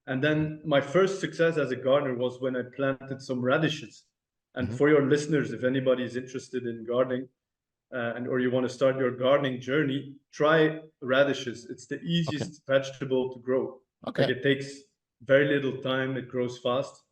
And then my first success as a gardener was when I planted some radishes. And for your listeners, if anybody is interested in gardening, or you want to start your gardening journey, try radishes. It's the Okay. easiest vegetable to grow. Like Okay. it takes very little time, it grows fast.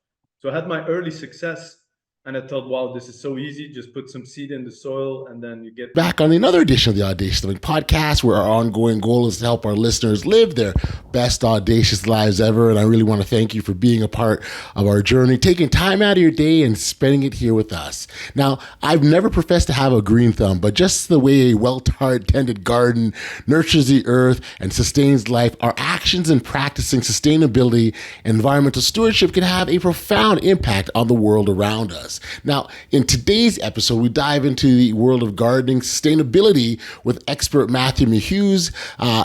So I had my early success and I thought, wow, this is so easy. Just put some seed in the soil and then you get Back on another edition of the Audacious Living Podcast, where our ongoing goal is to help our listeners live their best audacious lives ever. And I really want to thank you for being a part of our journey, taking time out of your day and spending it here with us. Now, I've never professed to have a green thumb, but just the way a well-tended garden nurtures the earth and sustains life, our actions in practicing sustainability and environmental stewardship can have a profound impact on the world around us. Now, in today's episode, we dive into the world of gardening sustainability with expert Matthieu Mehuys,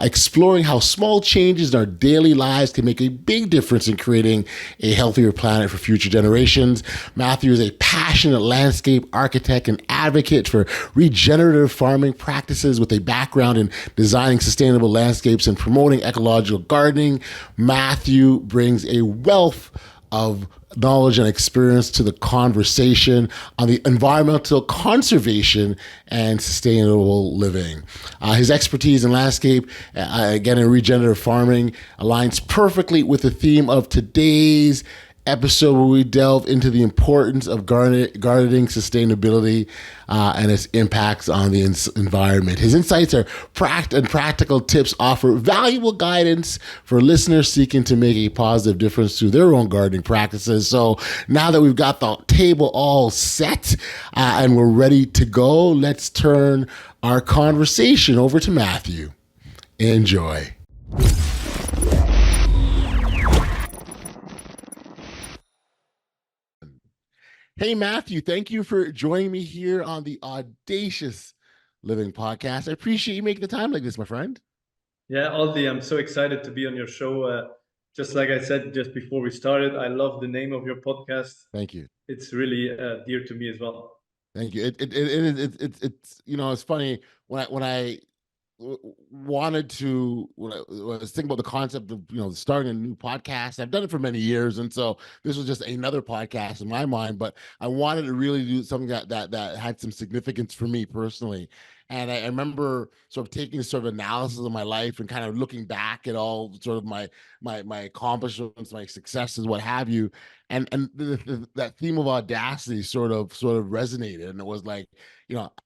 exploring how small changes in our daily lives can make a big difference in creating a healthier planet for future generations. Matthieu is a passionate landscape architect and advocate for regenerative farming practices with a background in designing sustainable landscapes and promoting ecological gardening. Matthieu brings a wealth of knowledge and experience to the conversation on the environmental conservation and sustainable living. His expertise in landscape, again in regenerative farming, aligns perfectly with the theme of today's episode, where we delve into the importance of gardening sustainability and its impacts on the environment. His insights and practical tips offer valuable guidance for listeners seeking to make a positive difference through their own gardening practices. So now that we've got the table all set and we're ready to go, let's turn our conversation over to Matthieu. Enjoy. Hey, Matthieu, thank you for joining me here on the Audacious Living Podcast. I appreciate you making the time like this, my friend. Yeah, Aldi, I'm so excited to be on your show. Just like I said just before we started, I love the name of your podcast. Thank you. It's really dear to me as well. Thank you. It's it's funny when I wanted to when I was thinking about the concept of starting a new podcast. I've done it for many years, and so this was just another podcast in my mind. But I wanted to really do something that had some significance for me personally. And I remember sort of taking sort of analysis of my life and kind of looking back at all sort of my accomplishments, my successes, what have you. And that theme of audacity sort of resonated, and it was like,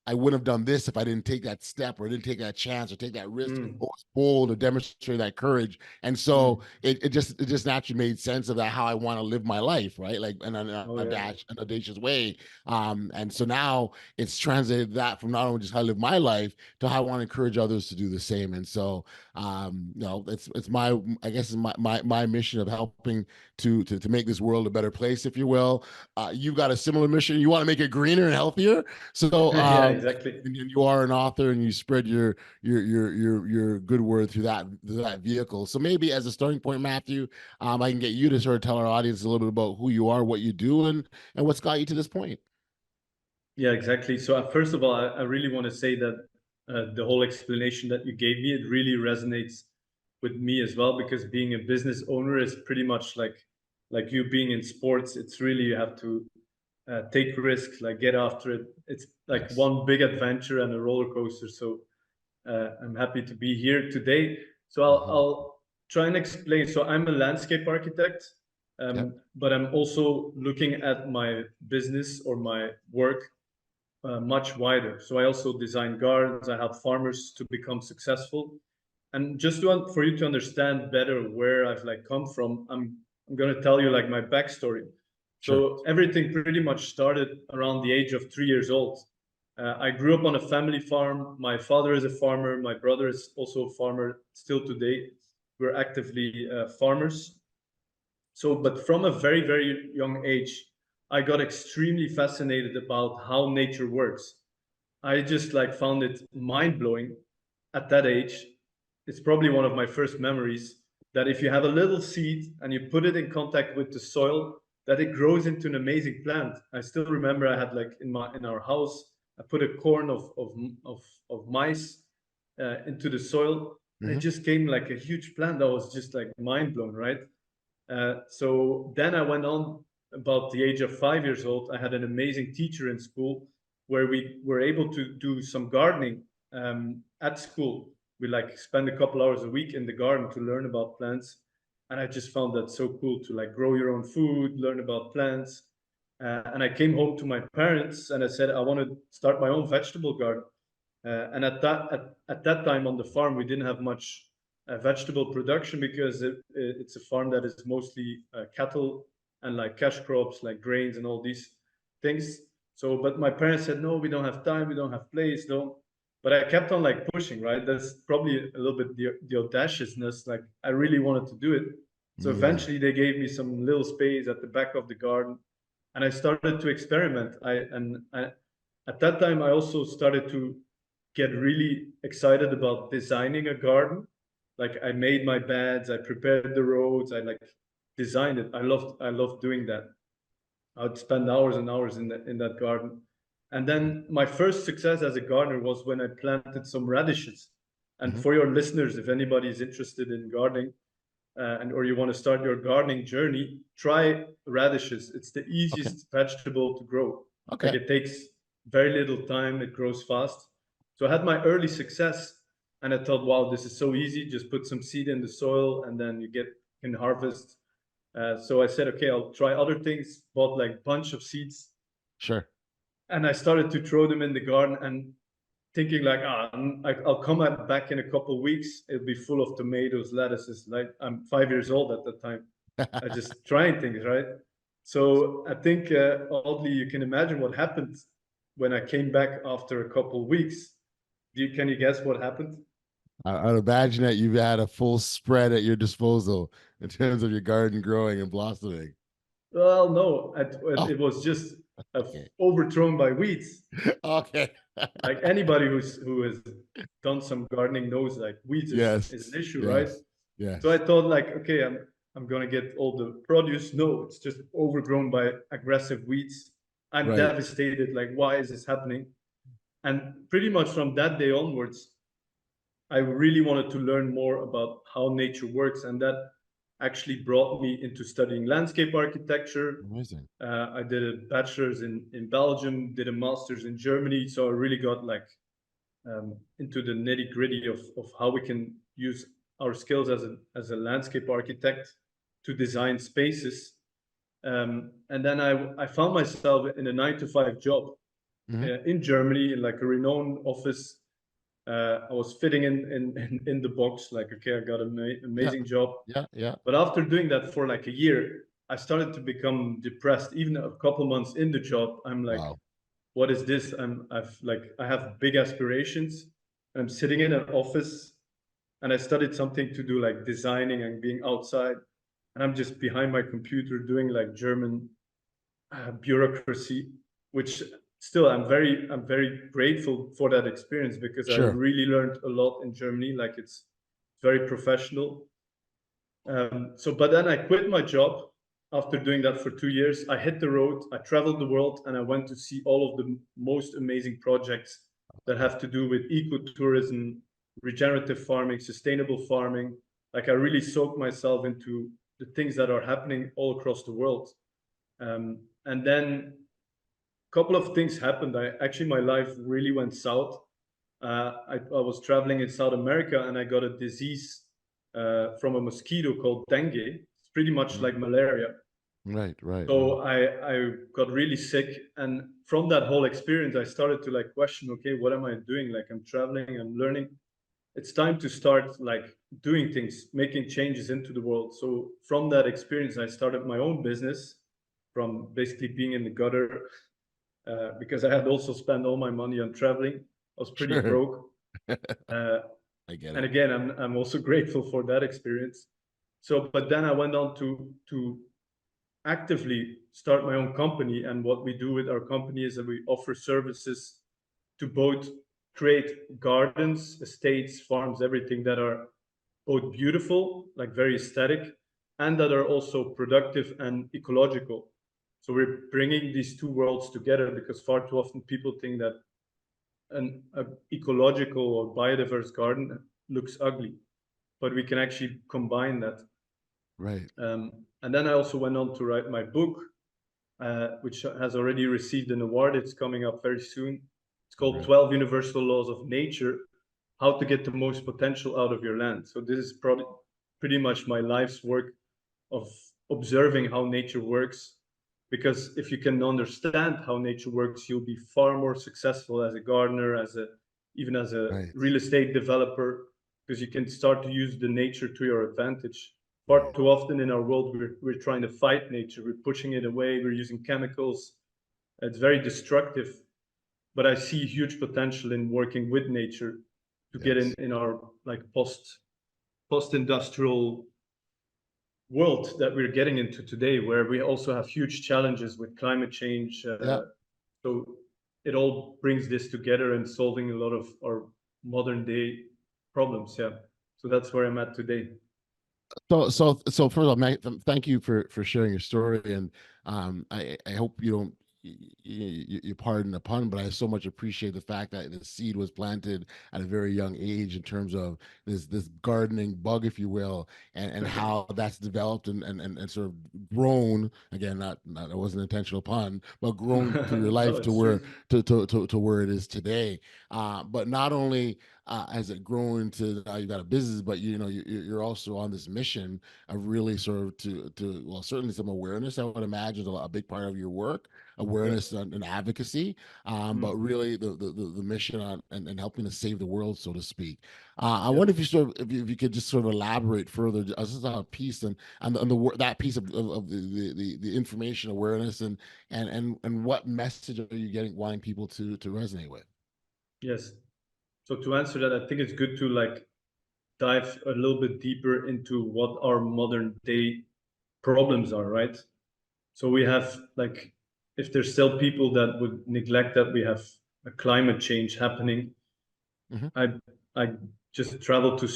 I wouldn't have done this if I didn't take that step or didn't take that chance or take that risk or was bold or demonstrate that courage. And so it just naturally made sense of that, how I want to live my life, right? Like in an audacious way. And so now it's translated that from not only just how I live my life to how I want to encourage others to do the same. And so it's my, I guess it's my mission of helping to make this world a better place, if you will. You've got a similar mission. You want to make it greener and healthier. So Yeah, exactly. and you are an author and you spread your good word through that vehicle. So maybe as a starting point, Matthieu, I can get you to sort of tell our audience a little bit about who you are, what you do, and what's got you to this point. Yeah, exactly. So first of all, I really want to say that the whole explanation that you gave me, it really resonates with me as well, because being a business owner is pretty much like you being in sports. It's really, you have to take risks, like get after it. It's like one big adventure and a roller coaster. So I'm happy to be here today. So I'll try and explain. So I'm a landscape architect, but I'm also looking at my business or my work much wider. So I also design gardens. I help farmers to become successful. And just for you to understand better where I've like come from, I'm gonna tell you like my backstory. Sure. So everything pretty much started around the age of 3 years old. I grew up on a family farm. My father is a farmer. My brother is also a farmer still today. We're actively farmers. So, but from a very, very young age, I got extremely fascinated about how nature works. I just like found it mind blowing at that age. It's probably one of my first memories that if you have a little seed and you put it in contact with the soil, that it grows into an amazing plant. I still remember I had like in our house, I put a corn of mice into the soil, and it just came like a huge plant that was just like mind blown, right? So then I went on about the age of 5 years old. I had an amazing teacher in school where we were able to do some gardening at school. We like spend a couple hours a week in the garden to learn about plants. And I just found that so cool to like grow your own food, learn about plants. And I came home to my parents and I said, I want to start my own vegetable garden. And at that time on the farm, we didn't have much vegetable production because it's a farm that is mostly cattle and like cash crops, like grains and all these things. So, but my parents said, no, we don't have time, we don't have place, no. But I kept on like pushing, right? That's probably a little bit the audaciousness. Like I really wanted to do it. So Mm. eventually they gave me some little space at the back of the garden, and I started to experiment. At that time I also started to get really excited about designing a garden. Like I made my beds, I prepared the roads, I like designed it. I loved doing that. I'd spend hours and hours in that garden. And then my first success as a gardener was when I planted some radishes. And Hmm. for your listeners, if anybody is interested in gardening, and or you want to start your gardening journey, try radishes. It's the Okay. easiest vegetable to grow. Like Okay. it takes very little time, it grows fast. So I had my early success, and I thought, wow, this is so easy. Just put some seed in the soil, and then you can harvest. So I said, okay, I'll try other things. Bought like bunch of seeds, Sure. and I started to throw them in the garden, and thinking like, I'll come back in a couple of weeks. It'll be full of tomatoes, lettuces. Like I'm 5 years old at that time. I just trying things, right? So I think oddly, you can imagine what happened when I came back after a couple of weeks. Can you guess what happened? I'd imagine that you've had a full spread at your disposal in terms of your garden growing and blossoming. Well, no, Oh, it was just okay. overthrown by weeds. Okay. Like anybody who has done some gardening knows, like weeds is Yes. an issue, right? Yes. So I Yes. thought like, okay, I'm gonna get all the produce. No, it's just overgrown by aggressive weeds. I'm Right. devastated. Like, why is this happening? And pretty much from that day onwards, I really wanted to learn more about how nature works, and that actually brought me into studying landscape architecture. Amazing. I did a bachelor's in Belgium, did a master's in Germany, so I really got like into the nitty gritty of how we can use our skills as a landscape architect to design spaces. And then I found myself in a 9 to 5 job Hmm. in Germany in like a renowned office. I was fitting in the box, like, okay, I got an Yeah. amazing job. Yeah. Yeah. But after doing that for like a year, I started to become depressed. Even a couple months in the job, I'm like, Wow. what is this? I have big aspirations. I'm sitting in an office, and I studied something to do like designing and being outside, and I'm just behind my computer doing like German bureaucracy, which still I'm very grateful for that experience because I Sure. really learned a lot in Germany. Like it's very professional. But then I quit my job after doing that for 2 years. I hit the road, I traveled the world, and I went to see all of the most amazing projects that have to do with ecotourism, regenerative farming, sustainable farming. Like I really soaked myself into the things that are happening all across the world. And then a couple of things happened. My life really went south. I was traveling in South America, and I got a disease from a mosquito called dengue. It's pretty much Mhm. like malaria. Right. Right. Right. So I got really sick, and from that whole experience, I started to like question, okay, what am I doing? Like I'm traveling, I'm learning. It's time to start like doing things, making changes into the world. So from that experience, I started my own business from basically being in the gutter because I had also spent all my money on traveling. I was pretty Sure. broke. Uh, I get and it. again, I'm also grateful for that experience. So, but then I went on to actively start my own company, and what we do with our company is that we offer services to both create gardens, estates, farms, everything that are both beautiful, like very aesthetic, and that are also productive and ecological. So we're bringing these two worlds together because far too often people think that an ecological or biodiverse garden looks ugly, but we can actually combine that. Right. And then I also went on to write my book, which has already received an award. It's coming up very soon. It's called Right. 12 Universal Laws of Nature, how to get the most potential out of your land. So this is probably pretty much my life's work of observing how nature works. Because if you can understand how nature works, you'll be far more successful as a gardener, even as a Right. real estate developer, because you can start to use the nature to your advantage. Far Right. too often in our world, we're trying to fight nature. We're pushing it away. We're using chemicals. It's very destructive. But I see huge potential in working with nature to get Yes. in our like post-industrial world that we're getting into today, where we also have huge challenges with climate change. Yeah. So it all brings this together and solving a lot of our modern day problems. Yeah. So that's where I'm at today. So first of all, Matt, thank you for sharing your story, and I hope you don't you pardon the pun, but I so much appreciate the fact that the seed was planted at a very young age in terms of this gardening bug, if you will, and how that's developed and sort of grown. Again, not it wasn't an intentional pun, but grown through your No, life to it's where true. to where it is today. But not only has it grown into now you've got a business, but you're also on this mission of really sort of to well, certainly some awareness. I would imagine is a big part of your work, Yeah. awareness and advocacy, but Mm. really the mission on and helping to save the world, so to speak. I Yeah. wonder if you sort of if you could just sort of elaborate further just on a piece and the that piece of the information awareness and what message are you getting wanting people to resonate with? Yes. So to answer that, I think it's good to like dive a little bit deeper into what our modern day problems are, right? So we have like, if there's still people that would neglect that we have a climate change happening, Hmm. I I just traveled to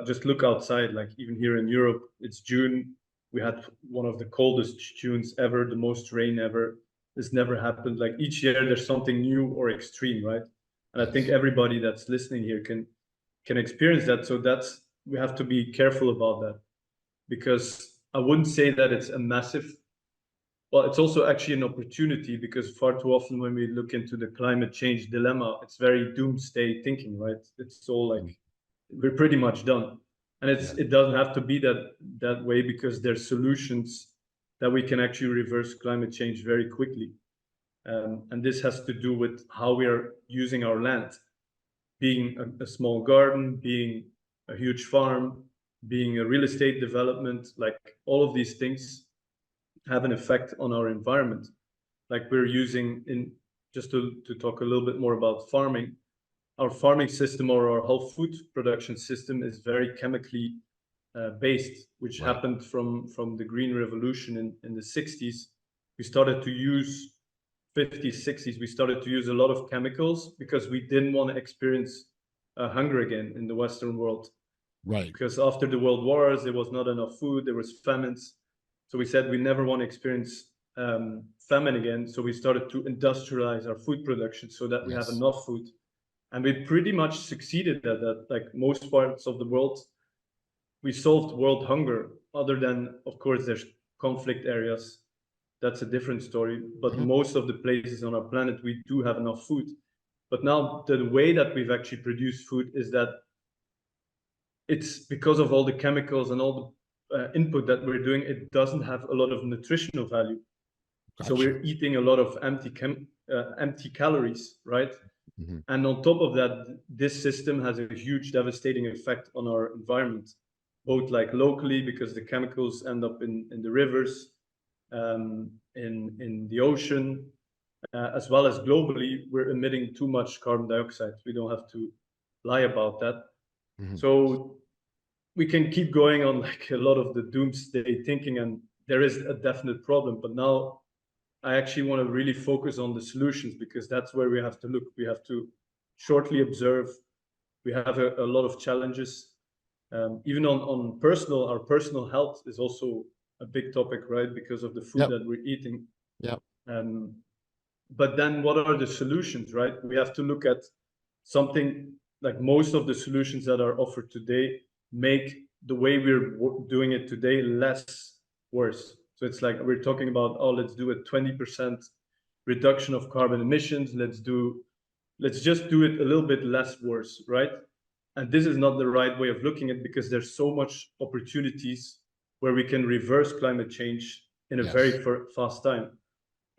just look outside, like even here in Europe, it's June. We had one of the coldest Junes ever, the most rain ever. This never happened. Like each year, there's something new or extreme, right? And I think Yes. everybody that's listening here can experience that. So that's we have to be careful about that because I wouldn't say that it's a massive. Well, it's also actually an opportunity because far too often when we look into the climate change dilemma, it's very doomsday thinking, right? It's all like Mhm. we're pretty much done, and Yes. it doesn't have to be that way because there's solutions that we can actually reverse climate change very quickly, and this has to do with how we are using our land, being a small garden, being a huge farm, being a real estate development, like all of these things have an effect on our environment. Like we're using in just to talk a little bit more about farming, our farming system or our whole food production system is very chemically based, which Right. happened from the Green Revolution in the 60s. We started to use 50s, 60s, we started to use a lot of chemicals because we didn't want to experience hunger again in the Western world. Right. Because after the world wars, there was not enough food, there was famines. So we said we never want to experience famine again. So we started to industrialize our food production so that we have Yes. enough food. And we pretty much succeeded at that. Like most parts of the world, we solved world hunger, other than, of course, there's conflict areas. That's a different story. But Hmm. most of the places on our planet, we do have enough food. But now the way that we've actually produced food is that it's because of all the chemicals and all the input that we're doing, it doesn't have a lot of nutritional value. So Gotcha. we're eating a lot of empty calories, right? Hmm. And on top of that, this system has a huge devastating effect on our environment, both like locally because the chemicals end up in the rivers, in the ocean, as well as globally, we're emitting too much carbon dioxide. We don't have to lie about that. Hmm. So we can keep going on like a lot of the doomsday thinking, and there is a definite problem. But now I actually want to really focus on the solutions because that's where we have to look. We have to shortly observe. We have a lot of challenges. Even on personal, our personal health is also a big topic, right? Because of the food Yep. that we're eating. Yep. Um, but then what are the solutions, right? We have to look at something like most of the solutions that are offered today make the way we're doing it today less worse. So it's like we're talking about, oh, let's do a 20% reduction of carbon emissions. Let's just do it a little bit less worse, right? And this is not the right way of looking at it, because there's so much opportunities where we can reverse climate change in a very fast time.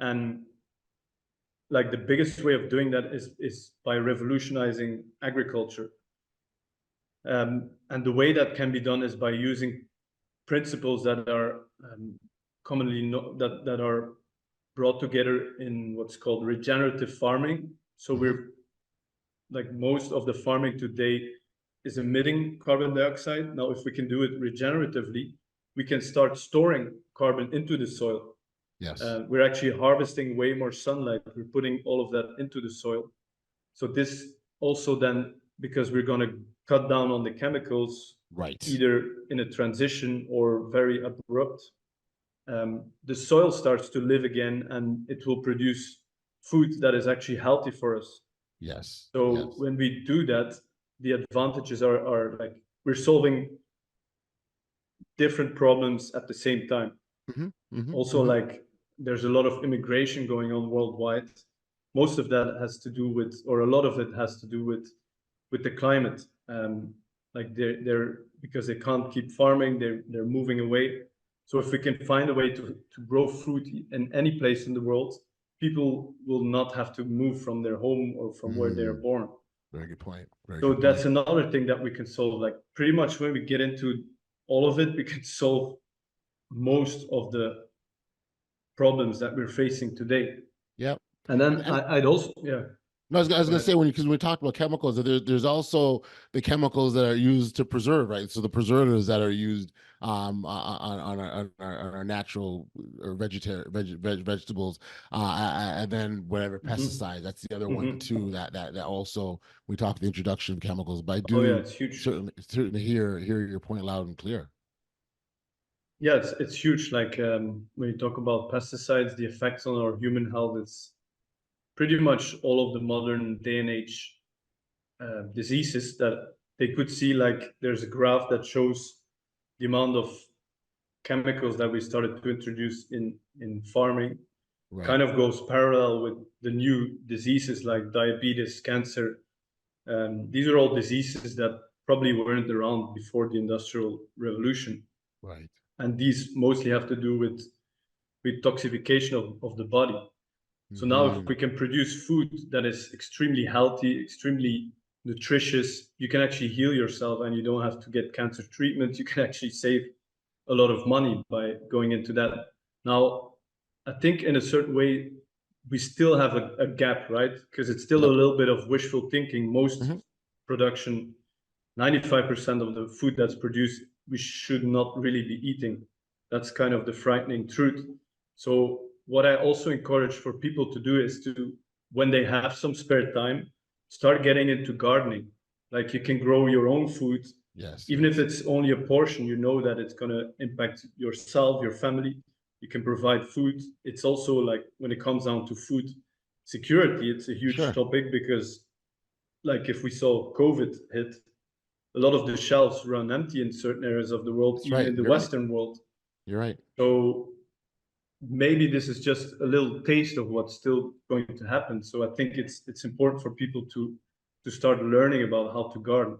And like the biggest way of doing that is by revolutionizing agriculture. And the way that can be done is by using principles that are commonly that are brought together in what's called regenerative farming. So we're like, most of the farming today is emitting carbon dioxide. Now, if we can do it regeneratively, we can start storing carbon into the soil. Yes. We're actually harvesting way more sunlight. We're putting all of that into the soil. So this also then, because we're going to cut down on the chemicals, right, either in a transition or very abrupt, the soil starts to live again, and it will produce food that is actually healthy for us. Yes. So when we do that, the advantages are like we're solving different problems at the same time. Also, like there's a lot of immigration going on worldwide. Most of that has to do with, or a lot of it has to do with the climate. Like they're because they can't keep farming, they're moving away. So if we can find a way to grow food in any place in the world, people will not have to move from their home or from where they're born. Very good point. So that's another thing that we can solve. Like pretty much when we get into all of it, we can solve most of the problems that we're facing today. Yep. And then I'd also, yeah. No, I was going to say, because when we talk about chemicals, there's also the chemicals that are used to preserve, right? So the preservatives that are used on our natural or vegetables, and then whatever pesticides. That's the other one too. That also, we talk the introduction of chemicals. But I do it's huge. certainly hear your point loud and clear. Yeah, it's huge. Like when you talk about pesticides, the effects on our human health, it's pretty much all of the modern day and age diseases that they could see. Like there's a graph that shows the amount of chemicals that we started to introduce in farming, kind of goes parallel with the new diseases like diabetes, cancer. These are all diseases that probably weren't around before the Industrial Revolution. Right. And these mostly have to do with toxification of the body. So now if we can produce food that is extremely healthy, extremely nutritious, you can actually heal yourself and you don't have to get cancer treatment. You can actually save a lot of money by going into that. Now, I think in a certain way, we still have a gap, right? Because it's still a little bit of wishful thinking. Most production, 95% of the food that's produced, we should not really be eating. That's kind of the frightening truth. So what I also encourage for people to do is to, when they have some spare time, start getting into gardening. Like you can grow your own food. Yes. Even if it's only a portion, you know that it's going to impact yourself, your family. You can provide food. It's also like when it comes down to food security, it's a huge topic, because like if we saw COVID hit, a lot of the shelves run empty in certain areas of the world, even in the Western world. You're right. So maybe this is just a little taste of what's still going to happen. So I think it's important for people to start learning about how to garden.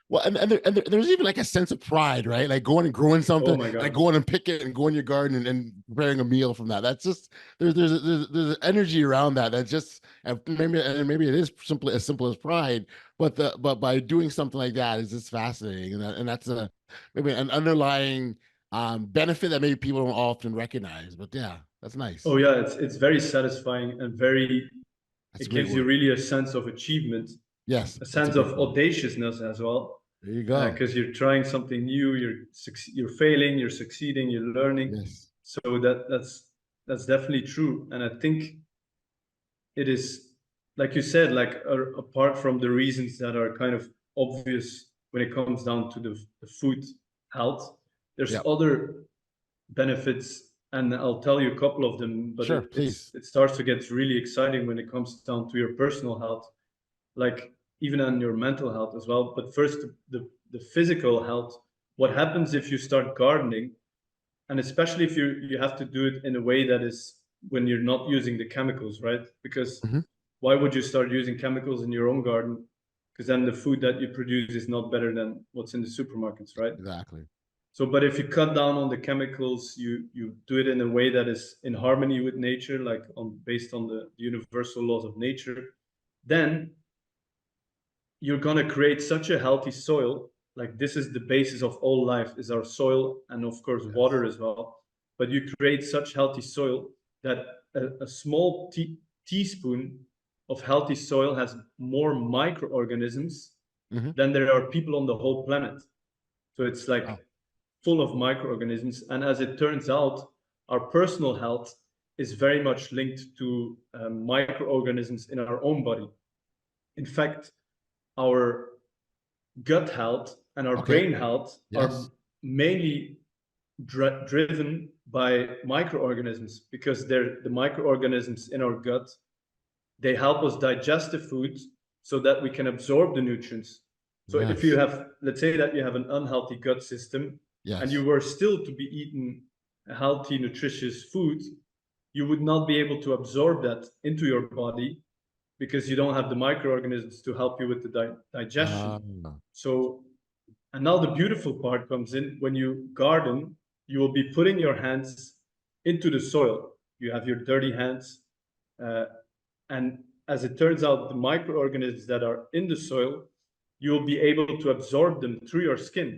Well, and there's even like a sense of pride, right? Like going and growing something, like going and pick it and go in your garden and preparing a meal from that. That's just there's an energy around that. That's just, and maybe it is simply as simple as pride, but by doing something like that is just fascinating, and that's maybe an underlying benefit that maybe people don't often recognize. But yeah, that's nice. Oh yeah, it's very satisfying and it gives you really a sense of achievement. Yes, a sense of audaciousness as well. There you go. Because you're trying something new, you're failing, you're succeeding, you're learning. Yes. So that's definitely true. And I think it is, like you said, like apart from the reasons that are kind of obvious when it comes down to the food health, there's other benefits, and I'll tell you a couple of them. But it starts to get really exciting when it comes down to your personal health, like even on your mental health as well. But first, the physical health. what happens if you start gardening, and especially if you have to do it in a way that is when you're not using the chemicals, right? Because Hmm. why would you start using chemicals in your own garden? Because then the food that you produce is not better than what's in the supermarkets, right? Exactly. So, but if you cut down on the chemicals, you do it in a way that is in harmony with nature, like based on the universal laws of nature, then you're gonna create such a healthy soil. Like this is the basis of all life, is our soil, and of course Yes. water as well. But you create such healthy soil that a small teaspoon of healthy soil has more microorganisms Hmm. than there are people on the whole planet. So it's like Wow. full of microorganisms. And as it turns out, our personal health is very much linked to microorganisms in our own body. In fact, our gut health and our Okay. brain health are Yes. mainly driven by microorganisms, because they're the microorganisms in our gut. They help us digest the food so that we can absorb the nutrients. So if you Yes. have, let's say that you have an unhealthy gut system and you Yes. were still to be eating healthy, nutritious food, you would not be able to absorb that into your body because you don't have the microorganisms to help you with the digestion. Uh, So, and now the beautiful part comes in when you garden, you will be putting your hands into the soil. You have your dirty hands. Uh, and as it turns out, the microorganisms that are in the soil, you'll be able to absorb them through your skin.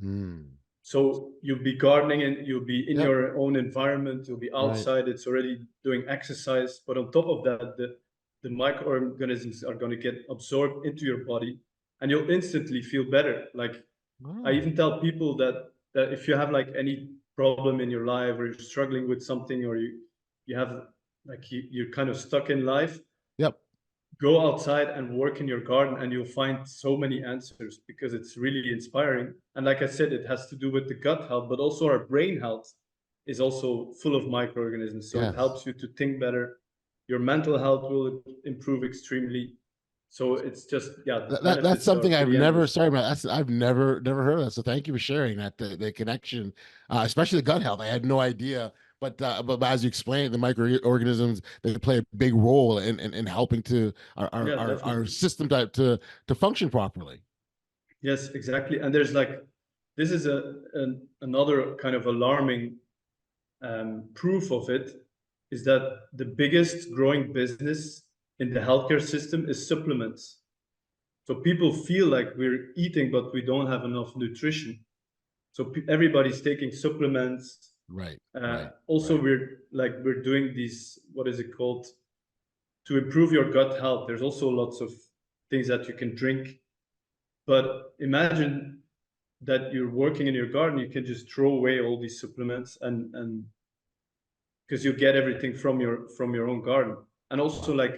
hmm. So you'll be gardening and you'll be in Yep. your own environment, you'll be Right. outside, it's already doing exercise. But on top of that, the microorganisms are going to get absorbed into your body and you'll instantly feel better. Like I Oh. even tell people that if you have like any problem in your life or you're struggling with something, or you have like you're kind of stuck in life, Yep. go outside and work in your garden and you'll find so many answers, because it's really inspiring. And like I said, it has to do with the gut health, but also our brain health is also full of microorganisms, so it Yes. helps you to think better. Your mental health will improve extremely. So it's just, yeah, the That's benefits are something I've pretty never, endless. sorry about that's I've never heard of that. So thank you for sharing that, the connection, especially the gut health. I had no idea, but as you explained, the microorganisms, they play a big role in helping to Yeah, our definitely. system to function properly. Yes, exactly. And there's like, this is another kind of alarming proof of it, is that the biggest growing business in the healthcare system is supplements. So people feel like we're eating, but we don't have enough nutrition. So everybody's taking supplements. Right, right, Also, right. we're doing these, what is it called? To improve your gut health, there's also lots of things that you can drink. But imagine that you're working in your garden, you can just throw away all these supplements, and because you get everything from your own garden. And also, Wow. like,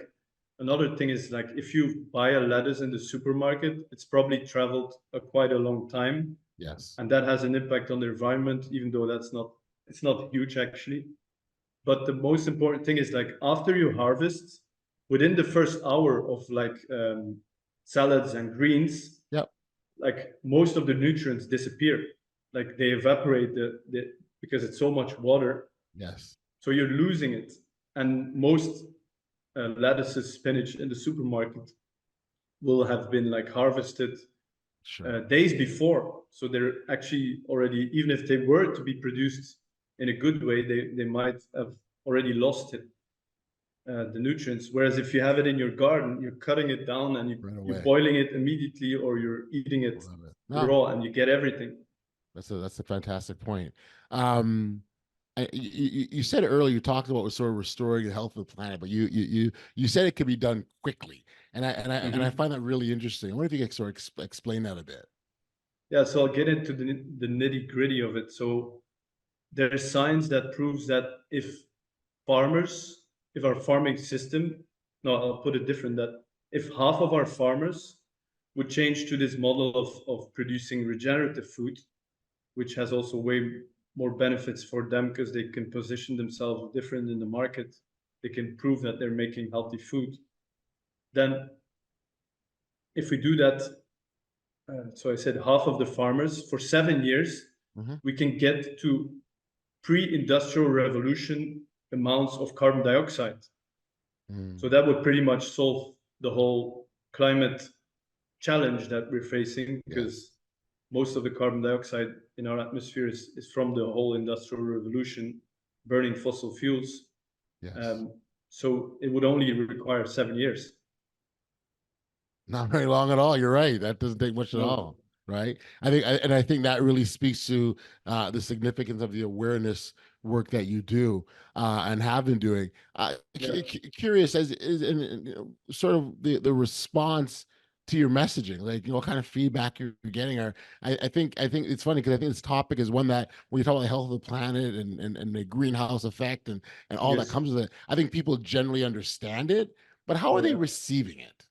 another thing is, like, if you buy a lettuce in the supermarket, it's probably traveled quite a long time, Yes. and that has an impact on the environment, even though it's not huge actually. But the most important thing is, like, after you harvest, within the first hour of like salads and greens, Yep. like most of the nutrients disappear, like they evaporate because it's so much water, Yes. so you're losing it. And most lettuces, spinach in the supermarket will have been like harvested Sure. days before, so they're actually already, even if they were to be produced in a good way, they might have already lost it, the nutrients. Whereas if you have it in your garden, you're cutting it down and Right you're away. boiling it immediately, or you're eating it Love it. No, raw, and you get everything. that's a fantastic point. Um, you said earlier, you talked about sort of restoring the health of the planet, but you said it could be done quickly, and I Hmm. find that really interesting. I wonder if you could sort of explain that a bit. Yeah, so I'll get into the nitty gritty of it. So there's science that proves that farmers, if our farming system, no, I'll put it different, that if half of our farmers would change to this model of producing regenerative food, which has also way more benefits for them because they can position themselves different in the market, they can prove that they're making healthy food. Then, if we do that, so I said half of the farmers for 7 years, Mm-hmm. we can get to pre-industrial revolution amounts of carbon dioxide. So Mm. that would pretty much solve the whole climate challenge that we're facing, Yes. because most of the carbon dioxide in our atmosphere is from the whole industrial revolution, burning fossil fuels. Yes. Um, so it would only require 7 years. Not very long at all. You're right. That doesn't take much at No. all. Right. I think that really speaks to the significance of the awareness work that you do and have been doing. Yeah. Curious sort of the response to your messaging, like, what kind of feedback you're getting. Or I think it's funny because I think this topic is one that when you talk about the health of the planet and the greenhouse effect and all that Yes. comes with it, I think people generally understand it, but how are Oh they yeah. receiving it?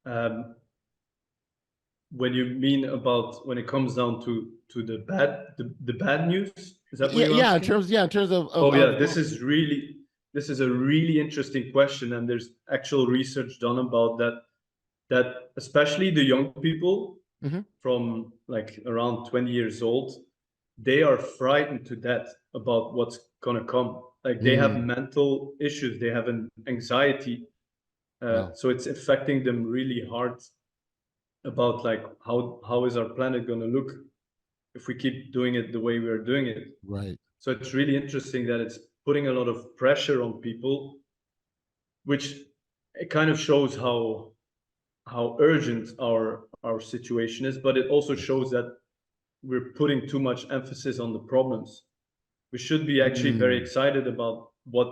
Um, when you mean about when it comes down to the bad news, is that what Yeah, you're asking? in terms Oh yeah, of this is a really interesting question, and there's actual research done about that. That especially the young people mhm. from like around 20 years old, they are frightened to death about what's gonna come. Like they have Mm, mental issues, they have an anxiety, wow. so it's affecting them really hard about like how is our planet gonna look if we keep doing it the way we are doing it. Right. So it's really interesting that it's putting a lot of pressure on people, which it kind of shows how urgent our situation is, but it also Yes. shows that we're putting too much emphasis on the problems. We should be actually very Mm, excited about what,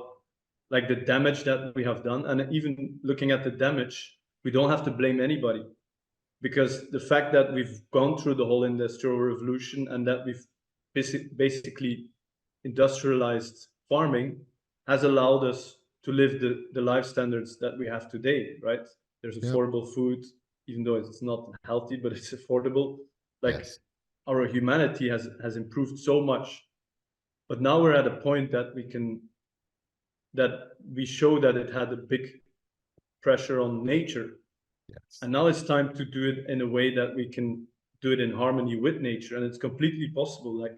like the damage that we have done, and even looking at the damage, we don't have to blame anybody, because the fact that we've gone through the whole industrial revolution and that we've basically industrialized farming has allowed us to live the life standards that we have today, right? There's yep. affordable food, even though it's not healthy, but it's affordable. Like Yes. our humanity has improved so much, but now we're at a point that we show that it had a big pressure on nature, Yes. and now it's time to do it in a way that we can do it in harmony with nature, and it's completely possible. Like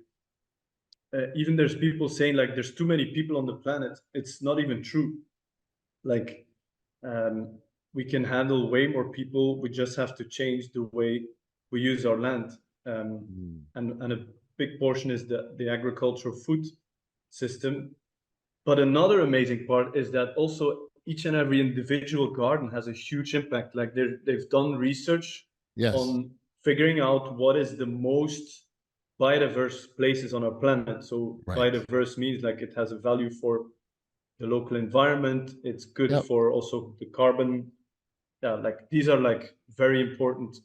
even there's people saying like there's too many people on the planet. It's not even true. Like um, we can handle way more people. We just have to change the way we use our land, um, Mm, and a big portion is the agricultural food system. But another amazing part is that also each and every individual garden has a huge impact. Like they've done research yes. on figuring out what is the most biodiverse places on our planet. So Right. biodiverse means like it has a value for the local environment. It's good Yep. for also the carbon. Yeah, like these are like very important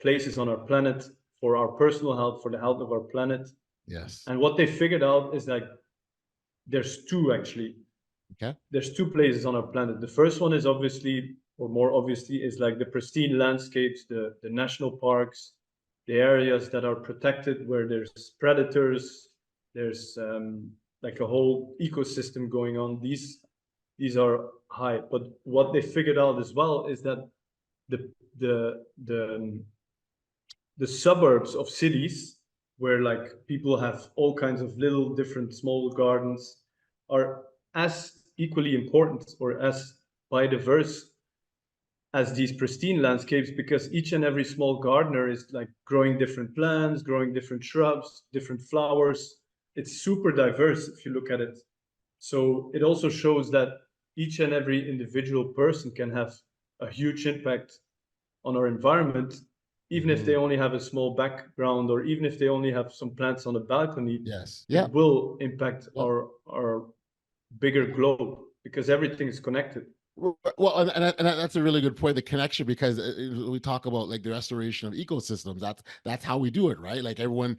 places on our planet for our personal health, for the health of our planet. Yes. And what they figured out is like there's two actually. Okay. There's two places on our planet. The first one is obviously, or more obviously, is like the pristine landscapes, the national parks, the areas that are protected where there's predators, there's like a whole ecosystem going on. These are high. But what they figured out as well is that the the the the suburbs of cities where like people have all kinds of little different small gardens are as equally important or as biodiverse as these pristine landscapes, because each and every small gardener is like growing different plants, growing different shrubs, different flowers. It's super diverse if you look at it. So it also shows that each and every individual person can have a huge impact on our environment, even if they Hmm. only have a small background or even if they only have some plants on a balcony. Yes. It Yep. will impact Yep. our bigger globe because everything is connected. Well, and that's a really good point. The connection, because we talk about like the restoration of ecosystems. That's how we do it, right? Like everyone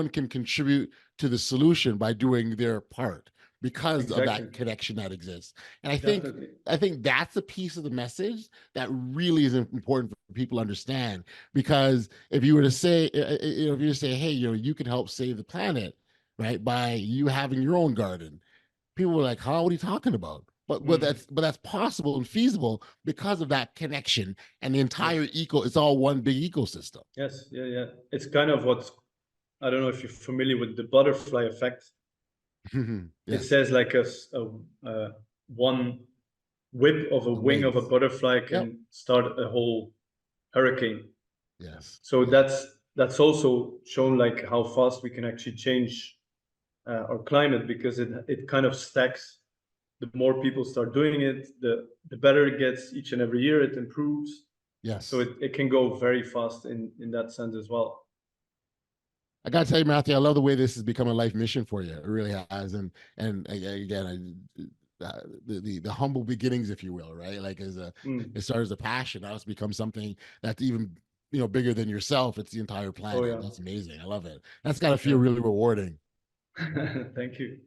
can contribute to the solution by doing their part because of Exactly. that connection that exists. And Definitely. I think that's a piece of the message that really is important for people to understand. Because if you were to say, if you say, hey, you can help save the planet, right, by you having your own garden, people were like, huh, what are you talking about? but that's possible and feasible because of that connection, and the entire Yes. it's all one big ecosystem. Yes. Yeah. Yeah. It's kind of what, I don't know if you're familiar with the butterfly effect. It Yes. says like one whip of a The wing of a wings. butterfly Yep. can start a whole hurricane. Yes. So Yeah. that's also shown like how fast we can actually change our climate, because it kind of stacks. The more people start doing it, the better it gets each and every year. It improves. So Yes. it can go very fast in that sense as well. I gotta tell you, Matthew, I love the way this has become a life mission for you. It really has, and again, the humble beginnings, if you will, right? Like Mm. it started as a passion. Now it's become something that's even bigger than yourself. It's the entire Oh planet. yeah. That's amazing. I love it. That's got to feel Yeah. really rewarding. Thank you.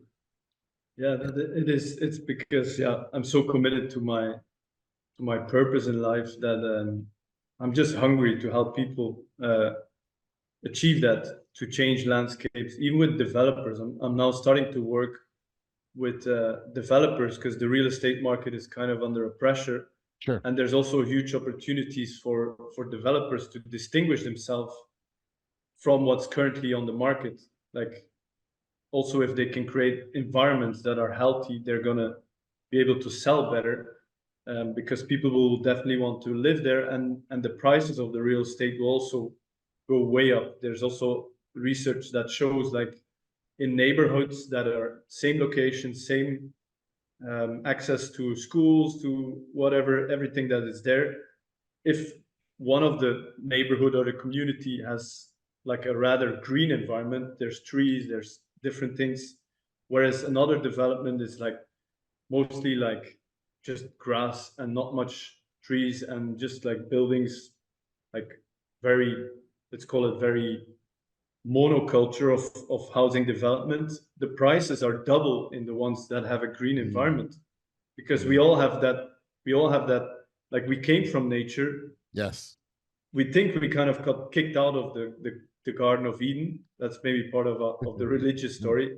Yeah, it is. It's because, yeah, I'm so committed to my purpose in life that I'm just hungry to help people achieve that, to change landscapes, even with developers. I'm now starting to work with developers, because the real estate market is kind of under a pressure, Sure. and there's also huge opportunities for developers to distinguish themselves from what's currently on the market. Like, also, if they can create environments that are healthy, they're gonna be able to sell better, because people will definitely want to live there, and the prices of the real estate will also go way up. There's also research that shows, like, in neighborhoods that are same location, same access to schools, to whatever, everything that is there. If one of the neighborhood or the community has like a rather green environment, there's trees, there's different things, whereas another development is like mostly like just grass and not much trees, and just like buildings, like very, let's call it very monoculture of housing development. The prices are double in the ones that have a green Mm, environment, because mm, we all have that, like, we came from nature. yes. We think we kind of got kicked out of the Garden of Eden. That's maybe part of the religious story,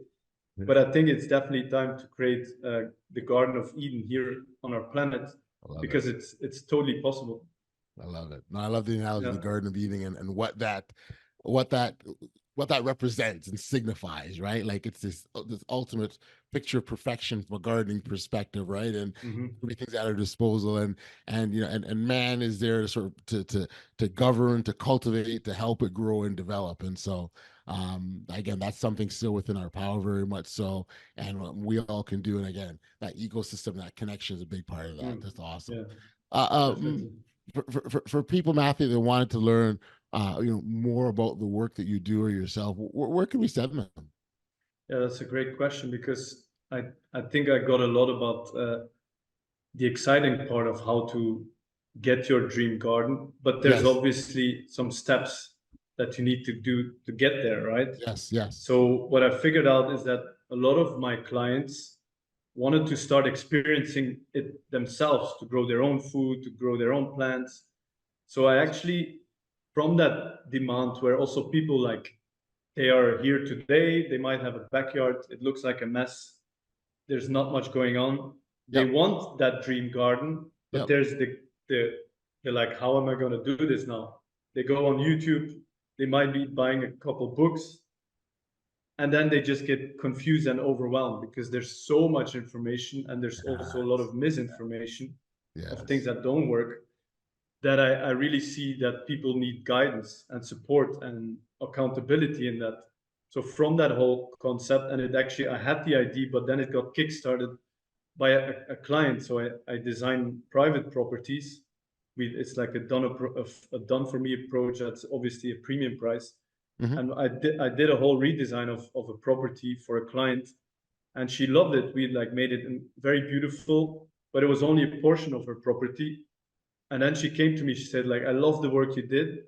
but I think it's definitely time to create the Garden of Eden here on our planet, I love it. because it's totally possible. I love it. No, I love the analogy of Yeah. the Garden of Eden, and what that what that represents and signifies, right? Like it's this ultimate picture of perfection from a gardening perspective, right? And Hmm. everything's at our disposal, and and man is there to sort of to govern, to cultivate, to help it grow and develop. And so again, that's something still within our power, very much so, and what we all can do. And again, that ecosystem, that connection is a big part of that. Mm. That's awesome. Yeah, Uh, um, definitely. for people, Matthew, that wanted to learn, more about the work that you do or yourself, where can we send them? Yeah, that's a great question, because I think I got a lot about the exciting part of how to get your dream garden, but there's Yes, obviously some steps that you need to do to get there, right? yes, yes. So what I figured out is that a lot of my clients wanted to start experiencing it themselves, to grow their own food, to grow their own plants. So I actually, from that demand, where also people, like, they are here today, they might have a backyard, it looks like a mess, there's not much going on. They Yep, want that dream garden, but yep. there's the they're like, how am I going to do this now? They go on YouTube, they might be buying a couple books, and then they just get confused and overwhelmed, because there's so much information, and there's also a lot Yes, of misinformation of things yes. that don't work, that I really see that people need guidance and support and accountability in that. So from that whole concept, and it actually, I had the idea, but then it got kickstarted by a client. So I design private properties. It's like a done for me approach. That's obviously a premium price. Hmm. And I did a whole redesign of a property for a client, and she loved it. We like made it very beautiful, but it was only a portion of her property. And then she came to me, she said, like, I love the work you did,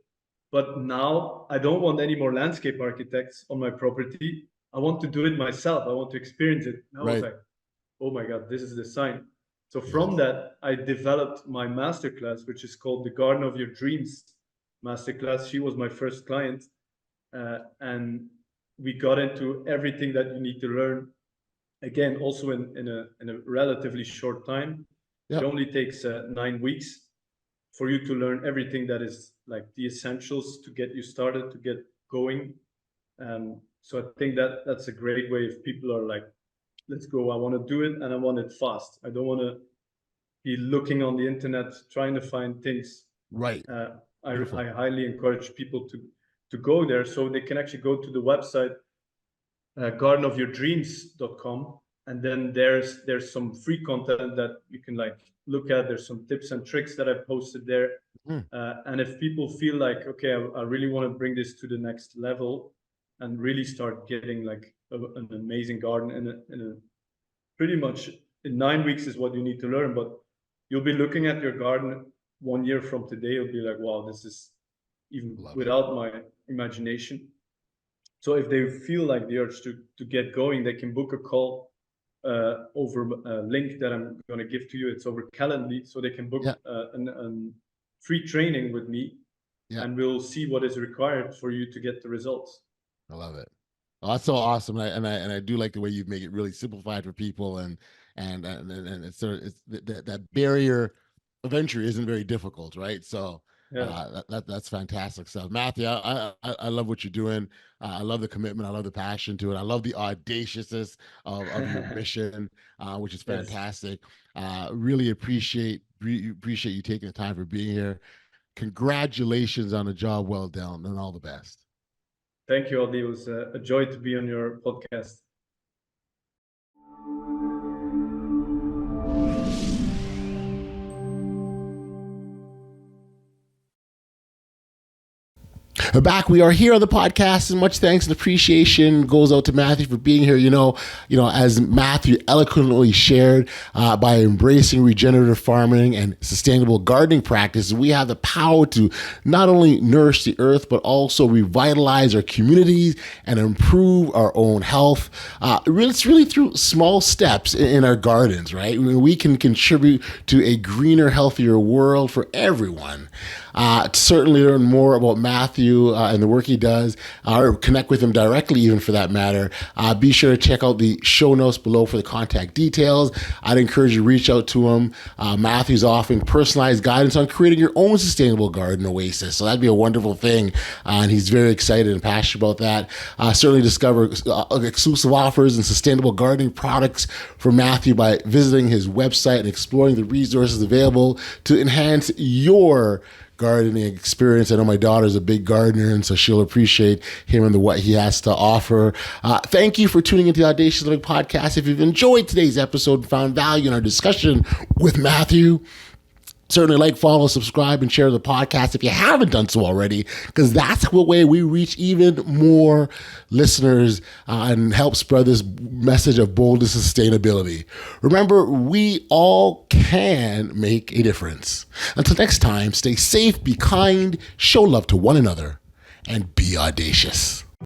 but now I don't want any more landscape architects on my property. I want to do it myself. I want to experience it. And I was Right. like, oh my God, this is the sign. So from Yes. that, I developed my masterclass, which is called the Garden of Your Dreams masterclass. She was my first client. And we got into everything that you need to learn Again, also in a relatively short time. It Yep. only takes 9 weeks for you to learn everything that is like the essentials to get you started, to get going. So I think that that's a great way if people are like, let's go, I want to do it and I want it fast. I don't want to be looking on the internet trying to find things. Right. Uh, Beautiful. I highly encourage people to go there so they can actually go to the website gardenofyourdreams.com, and then there's some free content that you can like look at. There's some tips and tricks that I posted there, Mm. and if people feel like, okay, I really want to bring this to the next level and really start getting like an amazing garden in a pretty much in 9 weeks is what you need to learn, but you'll be looking at your garden 1 year from today. You'll be like, wow, this is even Love it. without my imagination. So if they feel like the urge to get going, they can book a call over a link that I'm going to give to you. It's over Calendly, so they can book Yeah. an free training with me, Yeah. and we'll see what is required for you to get the results. I love it. Oh, that's so awesome, and I do like the way you make it really simplified for people, and it's sort of it's that barrier of entry isn't very difficult, right? So Yeah. that's fantastic stuff, Matthew. I love what you're doing. I love the commitment. I love the passion to it. I love the audaciousness of your mission, which is Yes. fantastic. Really appreciate you taking the time for being here. Congratulations on a job well done, and all the best. Thank you, Aldi. It was a joy to be on your podcast. Back, we are here on the podcast, and much thanks and appreciation goes out to Matthieu for being here. As Matthieu eloquently shared, by embracing regenerative farming and sustainable gardening practices, we have the power to not only nourish the earth but also revitalize our communities and improve our own health. It's really through small steps in our gardens, right? We can contribute to a greener, healthier world for everyone. To certainly learn more about Matthieu and the work he does, or connect with him directly, even for that matter, be sure to check out the show notes below for the contact details. I'd encourage you to reach out to him. Matthieu's offering personalized guidance on creating your own sustainable garden oasis. So that'd be a wonderful thing. And he's very excited and passionate about that. Certainly discover exclusive offers and sustainable gardening products from Matthieu by visiting his website and exploring the resources available to enhance your gardening experience. I know my daughter's a big gardener, and so she'll appreciate him and what he has to offer. Thank you for tuning into the Audacious Living Podcast. If you've enjoyed today's episode and found value in our discussion with Matthieu, certainly like, follow, subscribe, and share the podcast if you haven't done so already, because that's the way we reach even more listeners and help spread this message of boldness and sustainability. Remember, we all can make a difference. Until next time, stay safe, be kind, show love to one another, and be audacious.